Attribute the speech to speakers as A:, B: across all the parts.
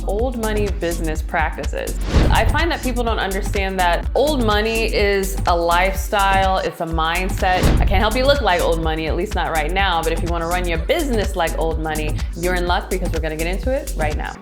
A: old money business practices. I find that people don't understand that old money is a lifestyle, it's a mindset. I can't help you look like old money, at least not right now, but if you want to run your business like old money, you're in luck because we're going to get into it right now.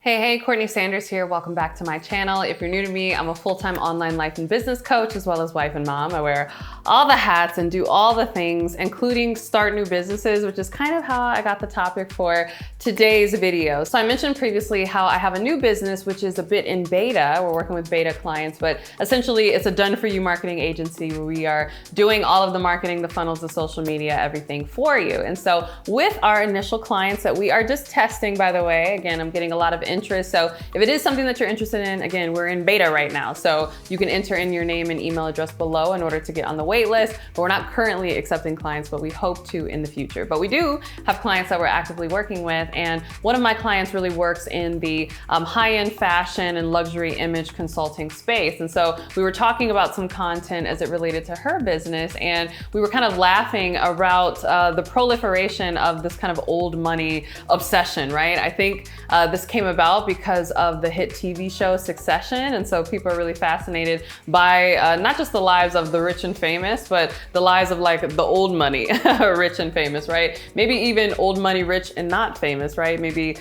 A: Hey, Courtney Sanders here. Welcome back to my channel. If you're new to me, I'm a full-time online life and business coach, as well as wife and mom. I wear all the hats and do all the things, including start new businesses, which is kind of how I got the topic for today's video. So I mentioned previously how I have a new business, which is a bit in beta. We're working with beta clients, but essentially it's a done-for-you marketing agency where we are doing all of the marketing, the funnels, the social media, everything for you. And so with our initial clients that we are just testing, by the way, again, I'm getting a lot of interest. So if it is something that you're interested in, again, we're in beta right now. So you can enter in your name and email address below in order to get on the wait list. But we're not currently accepting clients, but we hope to in the future. But we do have clients that we're actively working with. And one of my clients really works in the high-end fashion and luxury image consulting space. And so we were talking about some content as it related to her business. And we were kind of laughing about the proliferation of this kind of old money obsession, right? I think this came about because of the hit TV show Succession. And so people are really fascinated by not just the lives of the rich and famous, but the lives of like the old money rich and famous, right? Maybe even old money rich and not famous, right? Maybe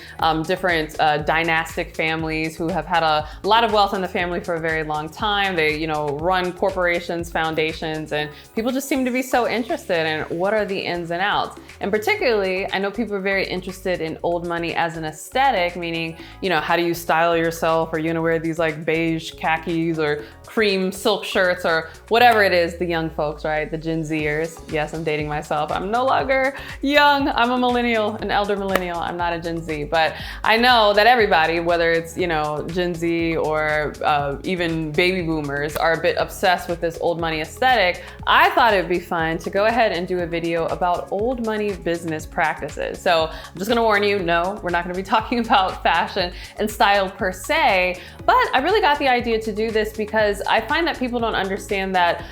A: different dynastic families who have had a lot of wealth in the family for a very long time. They, run corporations, foundations, and people just seem to be so interested in what are the ins and outs. And particularly, I know people are very interested in old money as an aesthetic, meaning, how do you style yourself? Are you gonna wear these like beige khakis or cream silk shirts or whatever it is, the young folks, right? The Gen Zers. Yes, I'm dating myself. I'm no longer young. I'm a millennial, an elder millennial. I'm not a Gen Z, but I know that everybody, whether it's, Gen Z or even baby boomers, are a bit obsessed with this old money aesthetic. I thought it'd be fun to go ahead and do a video about old money business practices. So I'm just gonna warn you, no, we're not gonna be talking about fashion and style per se, but I really got the idea to do this because I find that people don't understand that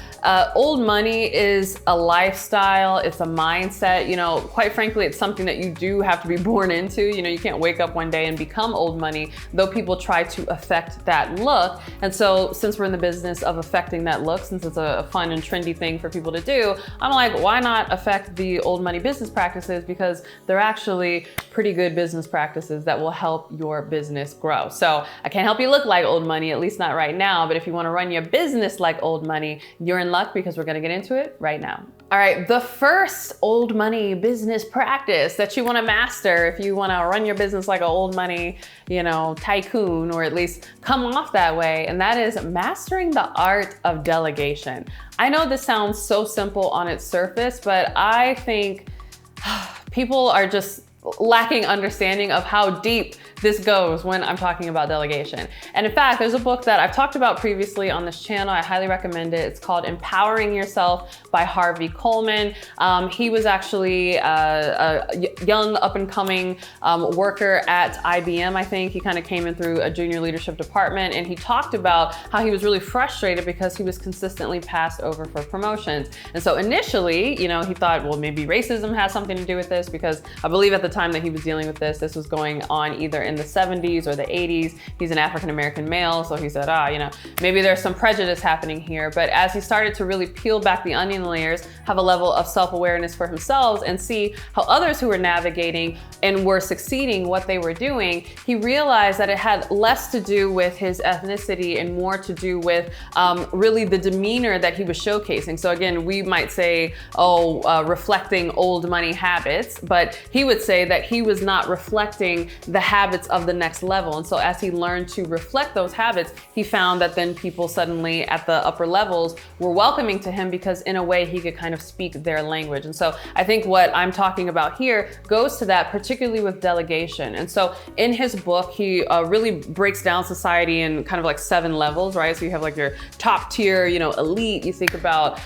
A: old money is a lifestyle, it's a mindset. Quite frankly, it's something that you do have to be born into. You can't wake up one day and become old money, though people try to affect that look. And so since we're in the business of affecting that look, since it's a fun and trendy thing for people to do, I'm like, why not affect the old money business practices? Because they're actually pretty good business practices that will help your business grow. So I can't help you look like old money, at least not right now, but if you want to run your business like old money, you're in luck because we're going to get into it right now. All right, the first old money business practice that you want to master if you want to run your business like an old money, tycoon, or at least come off that way, and that is mastering the art of delegation. I know this sounds so simple on its surface, but I think people are just lacking understanding of how deep this goes when I'm talking about delegation. And in fact, there's a book that I've talked about previously on this channel. I highly recommend it. It's called Empowering Yourself by Harvey Coleman. He was actually a young up and coming worker at IBM, I think. He kind of came in through a junior leadership department, and he talked about how he was really frustrated because he was consistently passed over for promotions. And so initially, he thought, well, maybe racism has something to do with this, because I believe at the time that he was dealing with this was going on either in the 70s or the 80s. He's an African-American male, so he said, maybe there's some prejudice happening here. But as he started to really peel back the onion layers, have a level of self-awareness for himself, and see how others who were navigating and were succeeding what they were doing, he realized that it had less to do with his ethnicity and more to do with really the demeanor that he was showcasing. So again, we might say, reflecting old money habits, but he would say that he was not reflecting the habits of the next level. And so as he learned to reflect those habits, he found that then people suddenly at the upper levels were welcoming to him, because in a way he could kind of speak their language. And so I think what I'm talking about here goes to that, particularly with delegation. And so in his book, he really breaks down society in kind of like 7 levels, right? So you have like your top tier, elite. You think about,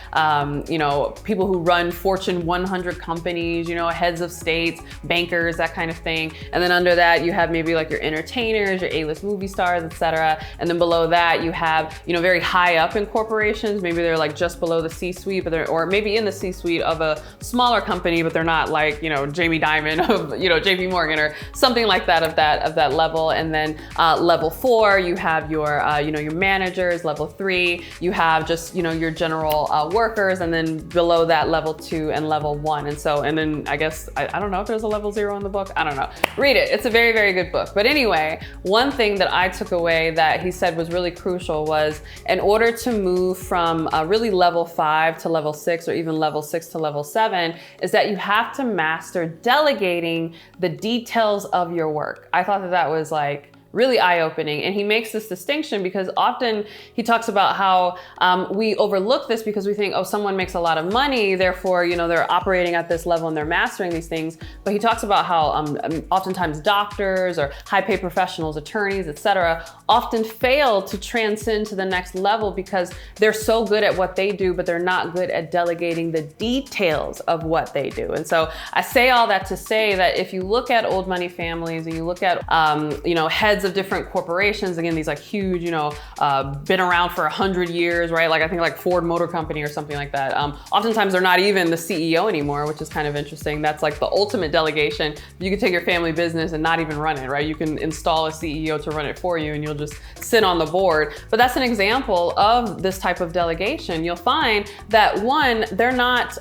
A: people who run Fortune 100 companies, heads of states, bankers, that kind of thing. And then under that, you have maybe maybe like your entertainers, your A-list movie stars, etc. And then below that, you have, very very high up in corporations. Maybe they're like just below the C-suite, but or maybe in the C-suite of a smaller company, but they're not like, Jamie Dimon of, JP Morgan or something like that of that level. And then level 4, you have your, your managers. Level 3, you have just, your general workers. And then below that, level 2 and level 1. And then I guess, I don't know if there's a level 0 in the book. I don't know. Read it. It's a very, very good book. But anyway, one thing that I took away that he said was really crucial was in order to move from really level 5 to level 6 or even level 6 to level 7 is that you have to master delegating the details of your work. I thought that was like really eye-opening. And he makes this distinction because often he talks about how we overlook this because we think, oh, someone makes a lot of money, therefore, they're operating at this level and they're mastering these things. But he talks about how oftentimes doctors or high-paid professionals, attorneys, etc., often fail to transcend to the next level because they're so good at what they do, but they're not good at delegating the details of what they do. And so I say all that to say that if you look at old money families and you look at, heads of different corporations, again, these like huge, been around for 100 years, right? Like I think like Ford Motor Company or something like that. Oftentimes they're not even the CEO anymore, which is kind of interesting. That's like the ultimate delegation. You can take your family business and not even run it, right? You can install a CEO to run it for you and you'll just sit on the board. But that's an example of this type of delegation. You'll find that one, they're not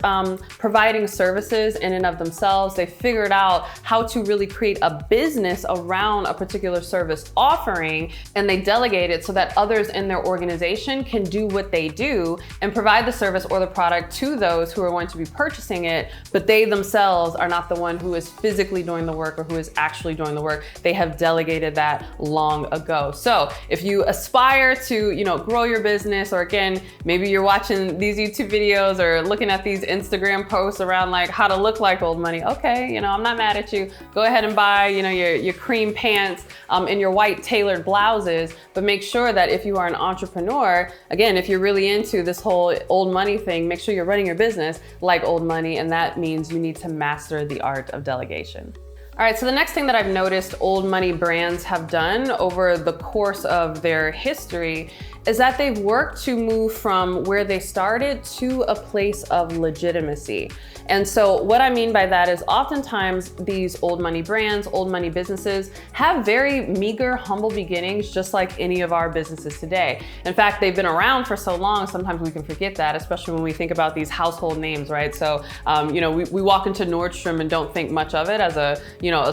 A: providing services in and of themselves. They figured out how to really create a business around a particular service offering, and they delegate it so that others in their organization can do what they do and provide the service or the product to those who are going to be purchasing it, but they themselves are not the one who is physically doing the work or who is actually doing the work. They have delegated that long ago. So if you aspire to, grow your business, or again, maybe you're watching these YouTube videos or looking at these Instagram posts around like how to look like old money, okay, I'm not mad at you. Go ahead and buy, your cream pants and your white tailored blouses, but make sure that if you are an entrepreneur, again, if you're really into this whole old money thing, make sure you're running your business like old money, and that means you need to master the art of delegation. All right, so the next thing that I've noticed old money brands have done over the course of their history is that they've worked to move from where they started to a place of legitimacy. And so what I mean by that is oftentimes these old money brands, old money businesses have very meager, humble beginnings, just like any of our businesses today. In fact, they've been around for so long, sometimes we can forget that, especially when we think about these household names, right? So, we walk into Nordstrom and don't think much of it as a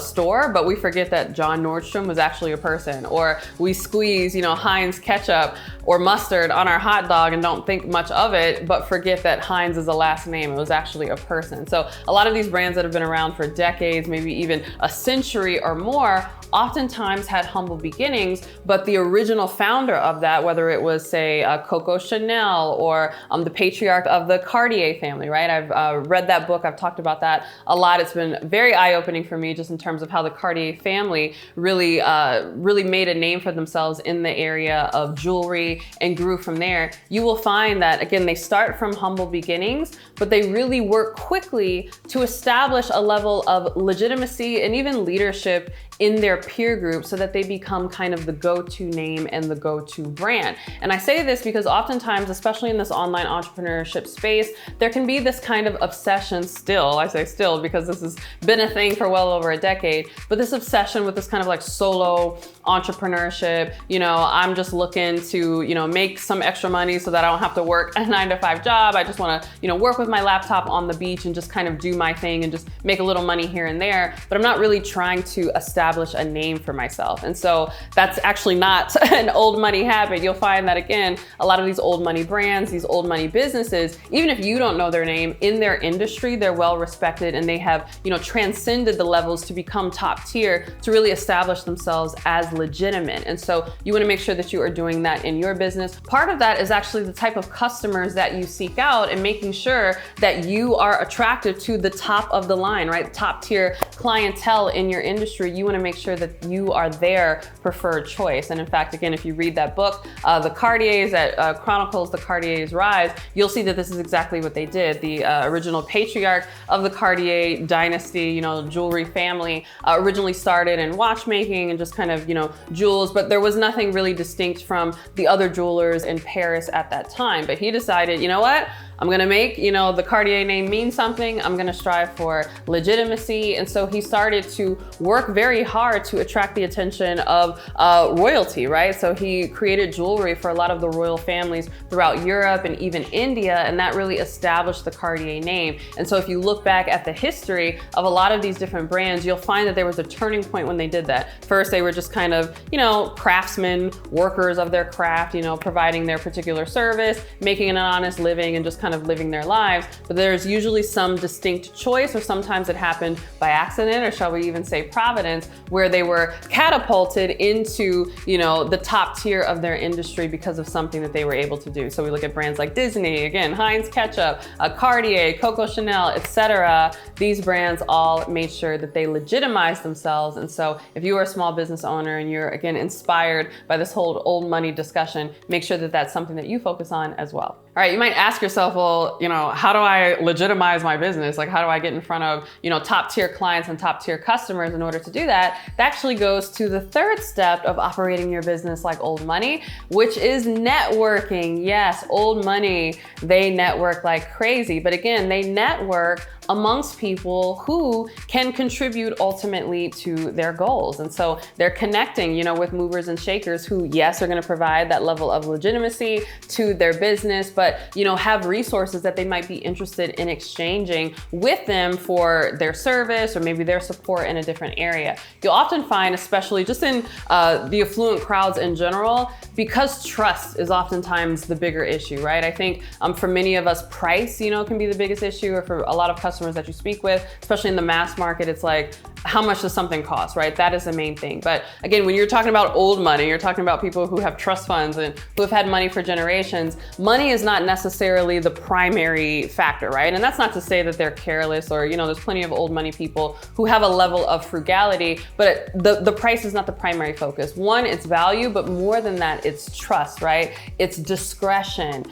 A: store, but we forget that John Nordstrom was actually a person. Or we squeeze, Heinz ketchup or mustard on our hot dog and don't think much of it, but forget that Heinz is a last name. It was actually a person. So a lot of these brands that have been around for decades, maybe even a century or more, oftentimes had humble beginnings, but the original founder of that, whether it was say Coco Chanel or the patriarch of the Cartier family, right? I've read that book, I've talked about that a lot. It's been very eye-opening for me just in terms of how the Cartier family really made a name for themselves in the area of jewelry and grew from there. You will find that, again, they start from humble beginnings, but they really work quickly to establish a level of legitimacy and even leadership in their peer group so that they become kind of the go-to name and the go-to brand. And I say this because oftentimes, especially in this online entrepreneurship space, there can be this kind of obsession still, I say still because this has been a thing for well over a decade, but this obsession with this kind of like solo entrepreneurship, I'm just looking to, make some extra money so that I don't have to work a 9-to-5 job. I just want to, work with my laptop on the beach and just kind of do my thing and just make a little money here and there, but I'm not really trying to establish a name for myself. And so that's actually not an old money habit. You'll find that, again, a lot of these old money brands, these old money businesses, even if you don't know their name, in their industry, they're well respected and they have, transcended the levels to become top tier to really establish themselves as legitimate. And so you want to make sure that you are doing that in your business. Part of that is actually the type of customers that you seek out and making sure that you are attractive to the top of the line, right? Top tier clientele in your industry, you want to make sure that you are their preferred choice. And in fact, again, if you read that book, The Cartiers, that chronicles the Cartiers' rise, you'll see that this is exactly what they did. The original patriarch of the Cartier dynasty, you know, jewelry family, originally started in watchmaking and just kind of, you know, jewels, but there was nothing really distinct from the other jewelers in Paris at that time. But he decided, you know what? I'm gonna make, you know, the Cartier name mean something. I'm gonna strive for legitimacy. And so he started to work very hard to attract the attention of royalty, right? So he created jewelry for a lot of the royal families throughout Europe and even India, and that really established the Cartier name. And so if you look back at the history of a lot of these different brands, you'll find that there was a turning point when they did that. First, they were just kind of, you know, craftsmen, workers of their craft, you know, providing their particular service, making an honest living, and just kind of living their lives. But there's usually some distinct choice, or sometimes it happened by accident, or shall we even say providence, where they were catapulted into, you know, the top tier of their industry because of something that they were able to do. So we look at brands like Disney, again, Heinz Ketchup, Cartier, Coco Chanel, etc. These brands all made sure that they legitimized themselves. And so if you are a small business owner and you're, again, inspired by this whole old money discussion, make sure that that's something that you focus on as well. All right, you might ask yourself, well, you know, how do I legitimize my business? Like, how do I get in front of, you know, top tier clients and top tier customers in order to do that? That actually goes to the third step of operating your business like old money, which is networking. Yes, old money, they network like crazy. But again, they network amongst people who can contribute ultimately to their goals. And so they're connecting, you know, with movers and shakers who, yes, are going to provide that level of legitimacy to their business, but, you know, have resources that they might be interested in exchanging with them for their service or maybe their support in a different area. You'll often find, especially just in the affluent crowds in general, because trust is oftentimes the bigger issue, right? I think for many of us, price, you know, can be the biggest issue, or for a lot of customers that you speak with, especially in the mass market, it's like, how much does something cost, right? That is the main thing. But again, when you're talking about old money, you're talking about people who have trust funds and who have had money for generations. Money is not necessarily the primary factor, right? And that's not to say that they're careless, or, you know, there's plenty of old money people who have a level of frugality, but the price is not the primary focus. One, it's value, but more than that, it's trust, right? It's discretion,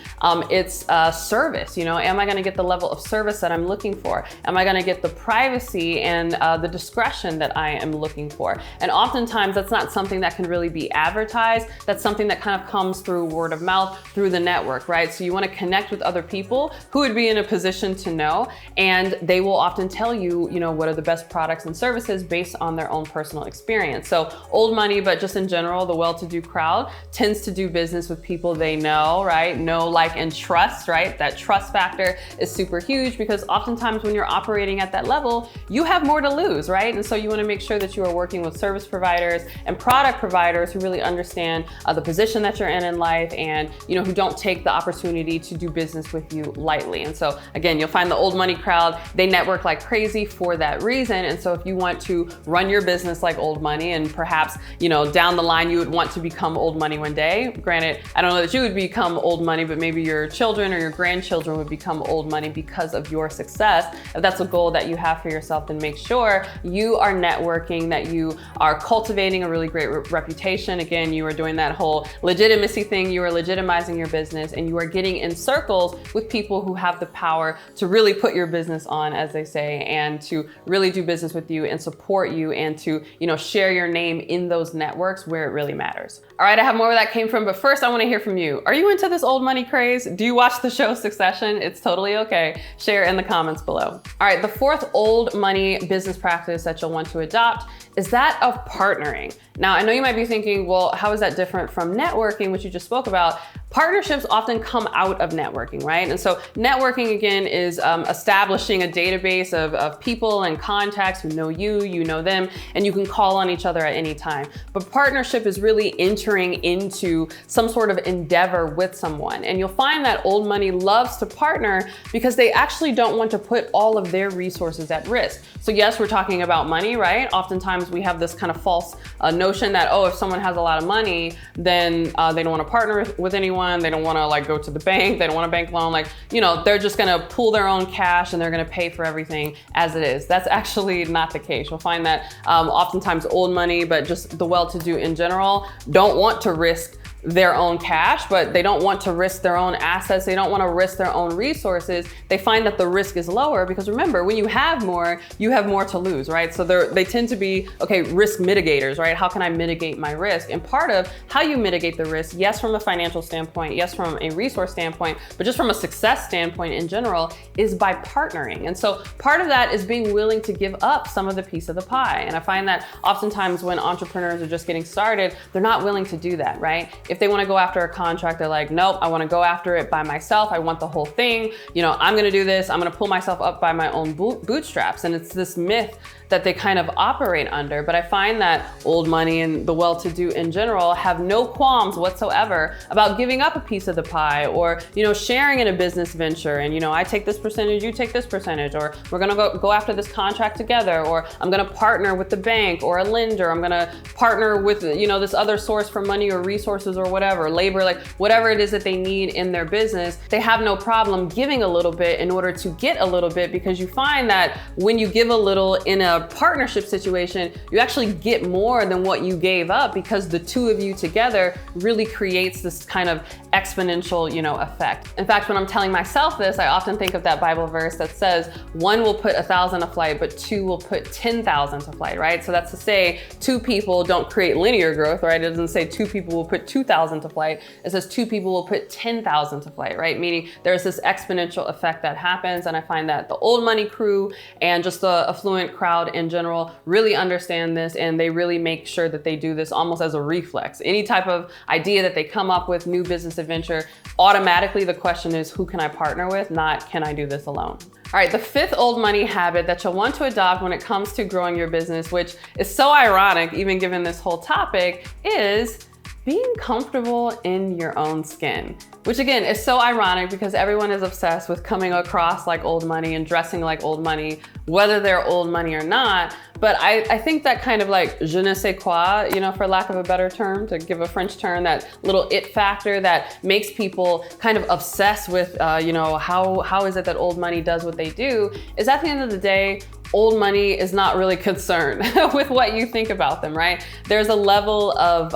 A: it's service. You know, am I going to get the level of service that I'm looking for? Am I going to get the privacy and the discretion that I am looking for? And oftentimes that's not something that can really be advertised. That's something that kind of comes through word of mouth, through the network, right? So you want to connect with other people who would be in a position to know, and they will often tell you, you know, what are the best products and services based on their own personal experience. So old money, but just in general, the well-to-do crowd tends to do business with people they know, right? Know, like, and trust, right? That trust factor is super huge, because oftentimes when you're operating at that level, you have more to lose, right? And so you want to make sure that you are working with service providers and product providers who really understand the position that you're in life, and, you know, who don't take the opportunity to do business with you lightly. And so again, you'll find the old money crowd, they network like crazy for that reason. And so if you want to run your business like old money, and perhaps, you know, down the line you would want to become old money one day, granted, I don't know that you would become old money, but maybe your children or your grandchildren would become old money because of your success. If that's a goal that you have for yourself, then make sure you are networking, that you are cultivating a really great reputation. Again, you are doing that whole legitimacy thing, you are legitimizing your business, and you are getting in circles with people who have the power to really put your business on, as they say, and to really do business with you and support you, and to, you know, share your name in those networks where it really matters. All right, I have more where that came from, but first I want to hear from you. Are you into this old money craze? Do you watch the show Succession? It's totally okay. Share in the comments below. All right, the fourth old money business practice that you'll want to adopt is that of partnering. Now, I know you might be thinking, well, how is that different from networking, which you just spoke about? Partnerships often come out of networking, right? And so networking, again, is establishing a database of people and contacts who know you, you know them, and you can call on each other at any time. But partnership is really entering into some sort of endeavor with someone. And you'll find that old money loves to partner because they actually don't want to put all of their resources at risk. So yes, we're talking about money, right? Oftentimes we have this kind of false notion that, oh, if someone has a lot of money, then they don't want to partner with anyone, anyone. They don't want to like go to the bank. They don't want a bank loan. Like, you know, they're just going to pool their own cash and they're going to pay for everything as it is. That's actually not the case. You'll find that oftentimes old money, but just the well-to-do in general, don't want to risk their own cash, but they don't want to risk their own assets. They don't want to risk their own resources. They find that the risk is lower because remember, when you have more to lose, right? So they tend to be, okay, risk mitigators, right? How can I mitigate my risk? And part of how you mitigate the risk, yes, from a financial standpoint, yes, from a resource standpoint, but just from a success standpoint in general, is by partnering. And so part of that is being willing to give up some of the piece of the pie. And I find that oftentimes when entrepreneurs are just getting started, they're not willing to do that, right? If they want to go after a contract, they're like, nope, I want to go after it by myself. I want the whole thing. You know, I'm going to do this. I'm going to pull myself up by my own bootstraps. And it's this myth that they kind of operate under. But I find that old money and the well-to-do in general have no qualms whatsoever about giving up a piece of the pie or, you know, sharing in a business venture. And, you know, I take this percentage, you take this percentage, or we're going to go after this contract together, or I'm going to partner with the bank or a lender. I'm going to partner with, you know, this other source for money or resources or whatever, labor, like whatever it is that they need in their business. They have no problem giving a little bit in order to get a little bit, because you find that when you give a little in a partnership situation, you actually get more than what you gave up, because the two of you together really creates this kind of exponential, you know, effect. In fact, when I'm telling myself this, I often think of that Bible verse that says, one will put 1,000 to flight, but two will put 10,000 to flight, right? So that's to say two people don't create linear growth, right? It doesn't say two people will put 2,000 to flight. It says two people will put 10,000 to flight, right? Meaning there's this exponential effect that happens. And I find that the old money crew and just the affluent crowd in general really understand this, and they really make sure that they do this almost as a reflex. Any type of idea that they come up with, new business adventure, automatically the question is, who can I partner with? Not, can I do this alone? All right, the fifth old money habit that you'll want to adopt when it comes to growing your business, which is so ironic, even given this whole topic, is being comfortable in your own skin. Which again is so ironic because everyone is obsessed with coming across like old money and dressing like old money, whether they're old money or not. But I think that kind of like je ne sais quoi, you know, for lack of a better term, to give a French term, that little it factor that makes people kind of obsessed with, you know, how is it that old money does what they do, is at the end of the day, old money is not really concerned with what you think about them, right? There's a level of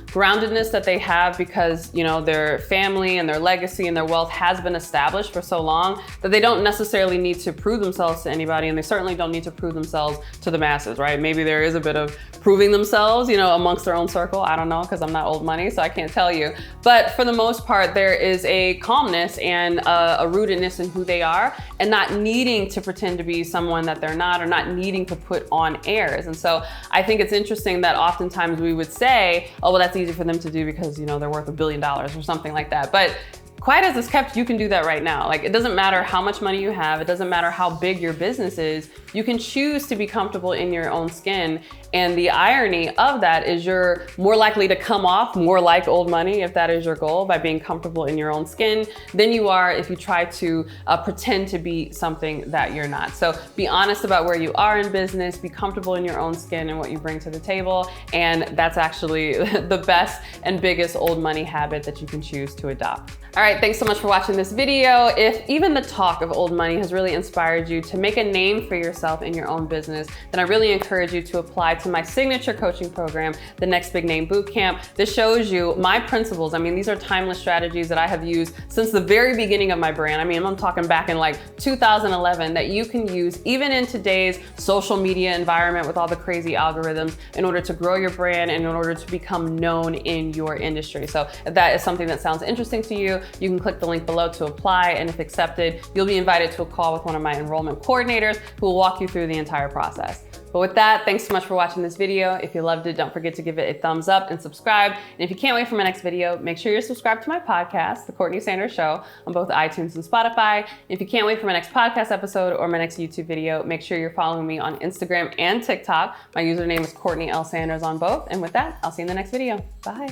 A: groundedness that they have because, you know, their family and their legacy and their wealth has been established for so long that they don't necessarily need to prove themselves to anybody, and they certainly don't need to prove themselves to the masses, right? Maybe there is a bit of proving themselves, you know, amongst their own circle. I don't know, because I'm not old money, so I can't tell you. But for the most part, there is a calmness and a rootedness in who they are, and not needing to pretend to be someone that they're not, or not needing to put on airs. And so I think it's interesting that oftentimes we would say, oh, well, that's easy for them to do because, you know, they're worth $1 billion or something like that. But quiet as it's kept, you can do that right now. Like, it doesn't matter how much money you have. It doesn't matter how big your business is. You can choose to be comfortable in your own skin. And the irony of that is you're more likely to come off more like old money, if that is your goal, by being comfortable in your own skin, than you are if you try to pretend to be something that you're not. So be honest about where you are in business, be comfortable in your own skin and what you bring to the table. And that's actually the best and biggest old money habit that you can choose to adopt. All right, thanks so much for watching this video. If even the talk of old money has really inspired you to make a name for yourself in your own business, then I really encourage you to apply to my signature coaching program, the Next Big Name Bootcamp. This shows you my principles. I mean, these are timeless strategies that I have used since the very beginning of my brand. I mean, I'm talking back in like 2011, that you can use even in today's social media environment with all the crazy algorithms in order to grow your brand and in order to become known in your industry. So if that is something that sounds interesting to you, you can click the link below to apply, and if accepted, you'll be invited to a call with one of my enrollment coordinators who will walk you through the entire process. But with that, thanks so much for watching this video. If you loved it, don't forget to give it a thumbs up and subscribe. And if you can't wait for my next video, make sure you're subscribed to my podcast, The Courtney Sanders Show, on both iTunes and Spotify. If you can't wait for my next podcast episode or my next YouTube video, make sure you're following me on Instagram and TikTok. My username is CourtneyLSanders on both. And with that, I'll see you in the next video. Bye.